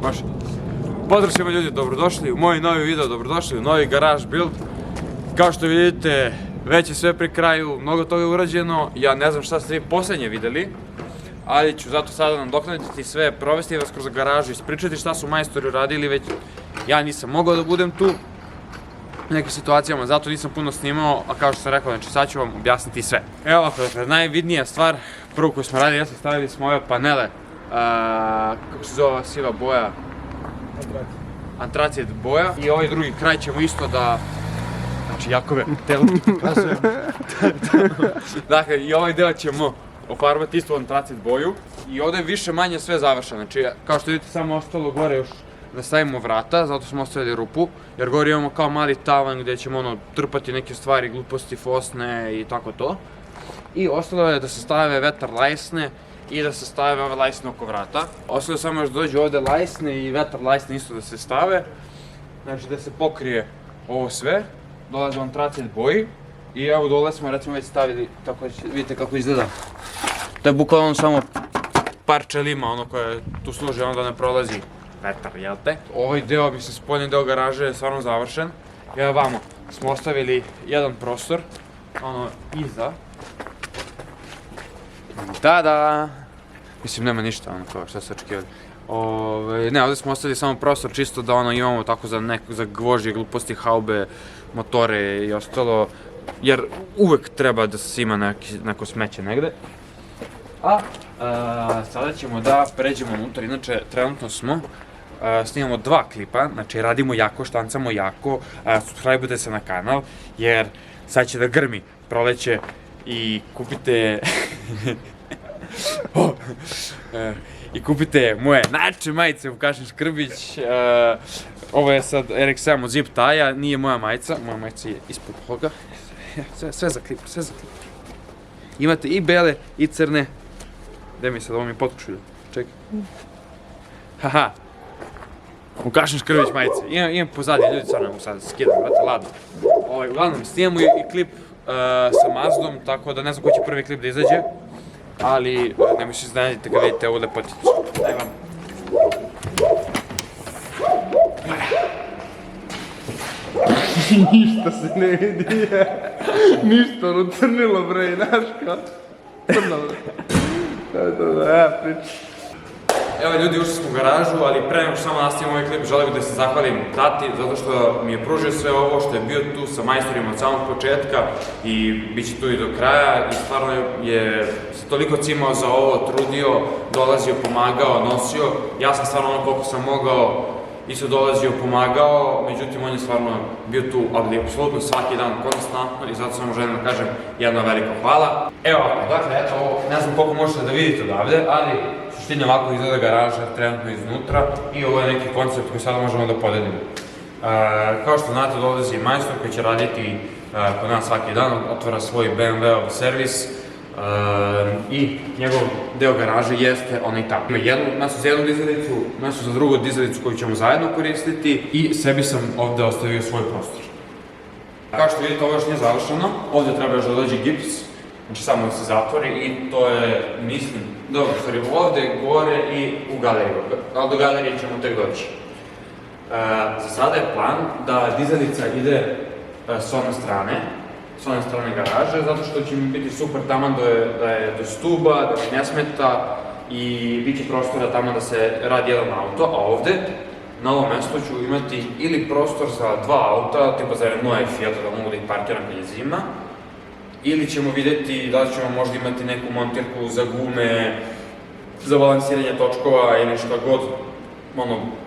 Može. Pozdrav svima ljudi, dobrodošli u moj novi video, dobrodošli u novi Garage Build. Kao što vidite, već je sve pri kraju, mnogo toga je urađeno. Ja ne znam šta ste vi posljednje vidjeli, ali ću zato sada nadoknaditi sve, provesti vas kroz garažu, ispričati šta su majstori uradili, već ja nisam mogao da budem tu u nekim situacijama, zato nisam puno snimao, a kao što sam rekao, znači sad ću vam objasniti sve. Evo ovako, dakle, najvidnija stvar, prvo koju smo radili, jeste stavili smo ove panele, kako se zove ova siva boja? Antracit boja. I ovaj drugi kraj ćemo isto da... Znači, Jakove, telo ti pokazujem. Dakle, i ovaj deo ćemo ofarbati isto antracit boju. I ovdje je više manje sve završeno. Znači, kao što vidite, samo ostalo gore još da stavimo vrata, zato smo ostavili rupu. Jer gore imamo kao mali tavan gdje ćemo trpati neke stvari, gluposti, fosne i tako to. I ostalo je da se stave vetar lajsne i da se stave ove lajsne oko vrata. Ostalo je samo još da dođu ovdje lajsne i vetar lajsne isto da se stave. Znači da se pokrije ovo sve. Dolaze u antracit boji. I evo dole smo recimo već stavili, tako vidite kako izgleda. To je bukvalno samo parče lima, ono koje tu služi, ono da ne prolazi vetar, jel te? Ovaj deo, mislim, spoljni deo garaže je stvarno završen. I evo vamo smo ostavili jedan prostor, ono iza. Tada! Mislim, nema ništa, ono kao, šta se očekivali. Ne, ovdje smo ostavili samo prostor čisto da ono imamo tako za gvožđe, gluposti, haube, motore i ostalo. Jer uvek treba da se ima neko smeće negde. A sada ćemo da pređemo unutar, inače trenutno smo, snimamo 2 klipa, znači radimo jako, štancamo jako, subscribe-ujte se na kanal, jer sad će da grmi proleće i kupite... I kupite moje najjače majice Vukašin Škrbić. Ovo je sad RX-7 od Zip Taja, nije moja majica je ispod toga. Sve za klip, sve za klip. Imate i bele i crne. Gde mi sad, ovo mi potkušulju, čekaj. Haha. Vukašin Škrbić majice. Imam pozadnje, ljudi sad nam sad skidam, brate, ladno. Uglavnom, snimamo i klip sa Mazdom, tako da ne znam koji će prvi klip da izađe. Ali nemoj se iznenaditi kad vidite ovu lepoticu. Daj vam. Ništa se ne vidi, ništa, ono crnilo bre, znaš kao, crno bre. Priča. Evo ljudi, ušli smo u garažu, ali pre nego što samo nastavimo ovaj klip, želim da se zahvalim tati, zato što mi je pružio sve ovo, što je bio tu sa majstorima od samog početka i bit će tu i do kraja i stvarno je se toliko cimao za ovo, trudio, dolazio, pomagao, nosio. Ja sam stvarno ono koliko sam mogao isto dolazio, pomagao, međutim on je stvarno bio tu, ali apsolutno svaki dan konstantno i zato samo želim da kažem jedno veliko hvala. Evo, dakle, eto ovo, ne znam koliko možete da vidite odavde, ali suštinje ovako izgleda garaža trenutno iznutra i ovo je neki koncept koji sada možemo da podelimo. Kao što znate, dolazi majstor koji će raditi kod nas svaki dan, otvara svoj BMW servis i njegov deo garaže jeste onaj tamo. Ima jedno mesto za jednu dizalicu, mesto za drugu dizalicu koju ćemo zajedno koristiti i sebi sam ovdje ostavio svoj prostor. Kao što vidite, ovo još nije završeno, ovdje treba još da dođe gips, znači samo da se zatvori i to je, mislim, dobro, stvari ovdje, gore i u galeriju, ali do galerije ćemo tek doći. Za sada je plan da dizalica ide s one strane garaže, zato što će mi biti super taman da je do stuba, da mi ne smeta i bit će prostora tamo da se radi jedan auto, a ovdje, na ovom mjestu ću imati ili prostor za 2 auta, tipa za Renault i Fiat, da mogu da ih parkiram kad je zima, ili ćemo vidjeti da ćemo možda imati neku montirku za gume, za balansiranje točkova ili šta god.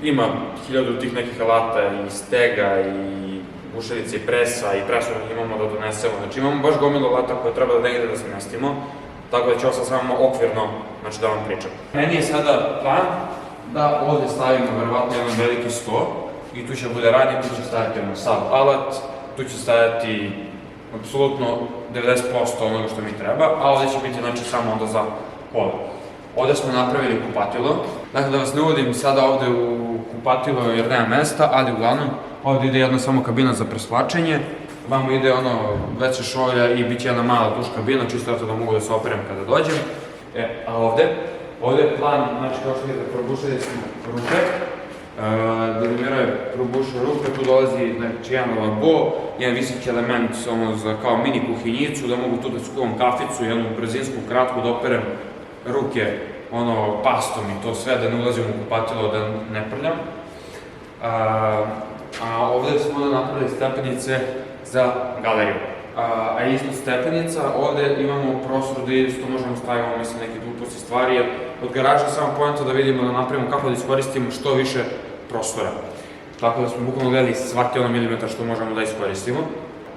Ima 1000 tih nekih alata i stega i bušerice i presa i presu imamo da donesemo. Znači imamo baš gomilu alata koje treba da negdje da se mestimo, tako da ću ovo samo okvirno da vam pričam. Meni je sada plan da ovdje stavimo verovatno jedan veliki sto i tu će bude radnje, tu će staviti sav alat, tu će staviti apsolutno 90% onoga što mi treba, a ovdje će biti znači samo onda za pole. Ovdje smo napravili kupatilo, dakle da vas ne uvodim sada ovdje u kupatilo jer nema mesta, ali uglavnom ovdje ide jedna samo kabina za presvlačenje, vamo ide ono veće šolja i bit će jedna mala duš kabina, čisto eto da mogu da se operem kada dođem. A ovdje je plan, znači kao što vidite, probušili smo rupe, Da domiraju probušne ruke, tu dolazi znači, jedan lavabo, jedan visoki element ono, za kao mini kuhinjicu, da mogu tu da skuvam kaficu, jednu brzinsku, kratku, da operem ruke ono, pastom i to sve, da ne ulazim u kupatilo, da ne prljam. A ovdje smo da napravili stepenice za galeriju. A ispod stepenica ovdje imamo prostor gdje isto možemo staviti mislim, neke gluposti stvari, jer od garaža samo poenta da vidimo da napravimo kako da iskoristimo što više prostora. Tako da smo bukvalno gledali svaki ono milimetar što možemo da iskoristimo.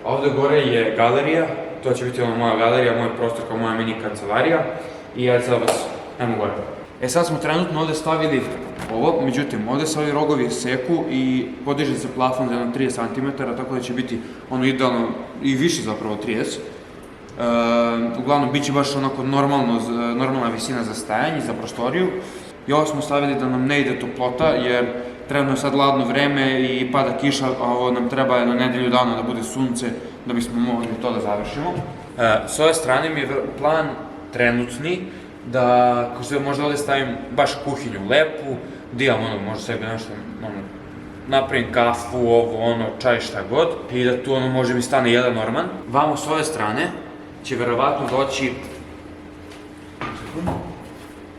A ovdje gore je galerija, to će biti ono moja galerija, moj prostor kao moja mini kancelarija. I ja sad vas, ajmo gore. Sad smo trenutno ovdje stavili ovo, međutim ovdje se ovi rogovi seku i podiže se plafon za jedno 30 cm, tako da će biti ono idealno i više zapravo 30. Uglavnom bit će baš onako normalna visina za stajanje, za prostoriju. I ovo smo stavili da nam ne ide toplota jer trenutno je sad ladno vreme i pada kiša, a ovo nam treba jedno nedelju dana da bude sunce da bismo mogli to da završimo. S ove strane mi je plan trenutni da, ko se možda ovdje stavim baš kuhinju lepu, da imam ono, možda sebi nešto, ono, napravim kafu, ovo, ono, čaj, šta god, i da tu ono može mi stane jedan Norman. Vamo s ove strane će verovatno doći,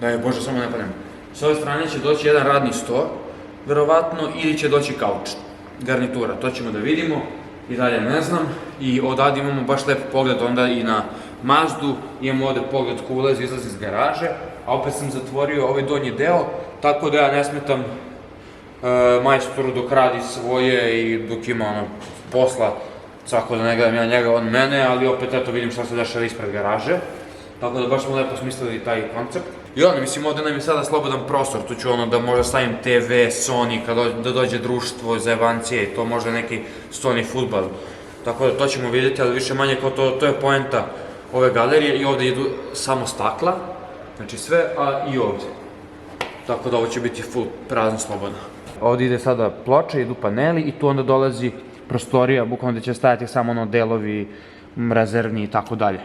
daj Bože, samo ne padnem, s ove strane će doći jedan radni sto, verovatno, ili će doći kauč, garnitura, to ćemo da vidimo, i dalje ne znam, i odavde imamo baš lep pogled onda i na Mazdu, imamo ovdje pogled ko ulazi i izlazi iz garaže, a opet sam zatvorio ovaj donji deo, tako da ja ne smetam majstoru dok radi svoje i dok ima ono posla, svako da ne gledam ja njega od mene, ali opet eto vidim šta se dešava ispred garaže, tako da baš smo lepo smislili taj koncept. I ono, mislim, ovdje nam je sada slobodan prostor, tu ću ono da možda stavim TV, Sony, da dođe društvo, zajebancije i to možda neki Sony fudbal. Tako da to ćemo vidjeti, ali više manje kao to je poenta ove galerije i ovdje idu samo stakla, znači sve, a i ovdje. Tako da ovo će biti full prazno slobodno. Ovdje ide sada ploča, idu paneli i tu onda dolazi prostorija, bukvalno gdje će stajati samo ono delovi, rezervni i tako dalje.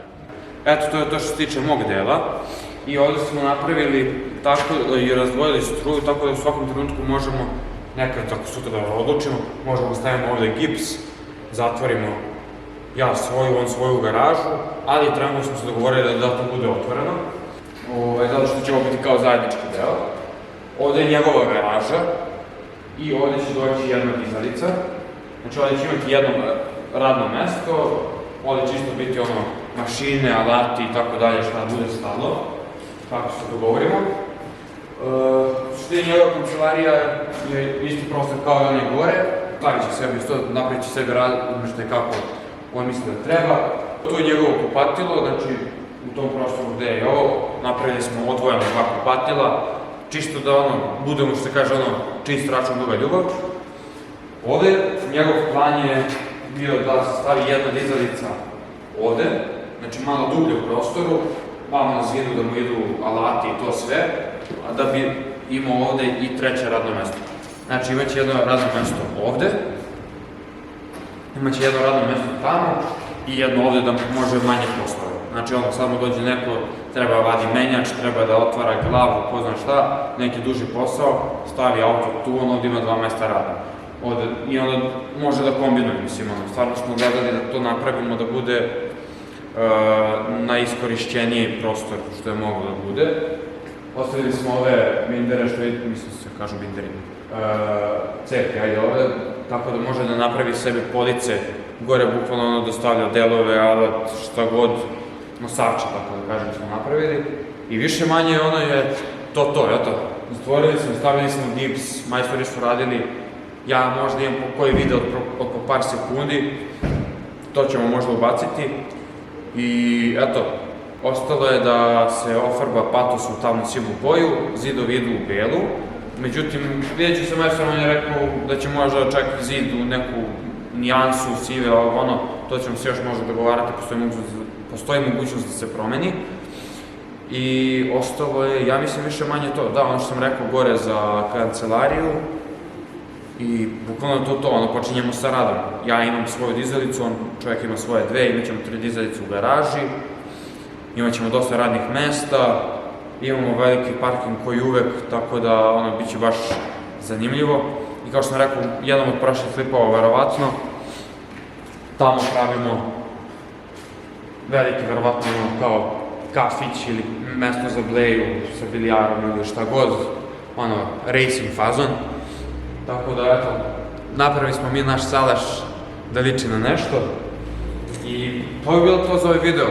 Eto, to je to što se tiče mog dela. I ovdje smo napravili tako i razdvojili struju, tako da u svakom trenutku možemo, nekad ako sutra da odlučimo, možemo stavimo ovdje gips, zatvorimo ja svoju, on svoju garažu, ali trenutno smo se dogovorili da to bude otvoreno, zato što će ovo biti kao zajednički deo. Ovdje je njegova garaža i ovdje će doći jedna dizalica, znači ovdje će imati jedno radno mesto, ovdje će isto biti ono mašine, alati i tako dalje šta bude stalo, kako se dogovorimo. Što je njegova kancelarija je isti prostor kao i onaj gore, stavit će sebi isto, napravit će sebi razmišljaj kako on misli da treba. Tu je njegovo kupatilo, znači u tom prostoru gde je ovo, napravili smo odvojeno dva kupatila, čisto da ono, budemo što se kaže ono, čist račun duga ljubav. Ovdje njegov plan je bio da se stavi jedna dizalica ovdje, znači malo dublje u prostoru, malo na zidu da mu idu alati i to sve, a da bi imao ovdje i treće radno mjesto. Znači imaće jedno radno mjesto ovdje, imaće jedno radno mjesto tamo i jedno ovdje da može manje prostora. Znači ono, sad mu dođe neko, treba vadi menjač, treba da otvara glavu, ko zna šta, neki duži posao, stavi auto tu, on ovdje ima dva mjesta rada. I onda može da kombinuje, mislim, ono, stvarno smo gledali da to napravimo da bude najiskorišćeniji prostor što je moglo da bude. Ostavili smo ove bindere, što vidite, mislim se kažu binderi, cepi, ajde ove, tako da može da napravi sebi police, gore bukvalno ono dostavlja delove, alat, šta god, nosače, tako da kažem, smo napravili. I više manje ono je to, eto, zatvorili smo, stavili smo gips, majstori su radili, ja možda imam koji video od po par sekundi, to ćemo možda ubaciti. I eto, ostalo je da se ofarba patos u tamnu sivu boju, zidovi idu u belu. Međutim, vidjet ću se majstor, on je rekao da će možda čak zid u neku nijansu sive, ono, to ćemo se još možda dogovarati, postoji mogućnost da se promeni. I ostalo je, ja mislim više manje to, da, ono što sam rekao gore za kancelariju. I bukvalno to, ono, počinjemo sa radom. Ja imam svoju dizalicu, on čovjek ima svoje dve, imat ćemo 3 dizalice u garaži, imat ćemo dosta radnih mesta, imamo veliki parking koji uvek, tako da ono, bit će baš zanimljivo. I kao što sam rekao, jedan od prošlih klipova, verovatno, tamo pravimo veliki, verovatno, kao kafić ili mesto za bleju sa bilijarom ili šta god, racing fazon. Tako da, eto, napravili smo mi naš salaš da liči na nešto. I to je bilo to za ovaj video.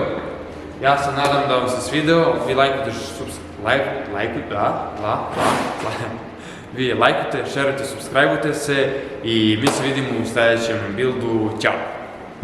Ja se nadam da vam se svideo, vi lajkujte, šerujte, subscribeujte se i mi se vidimo u sljedećem buildu. Ćao!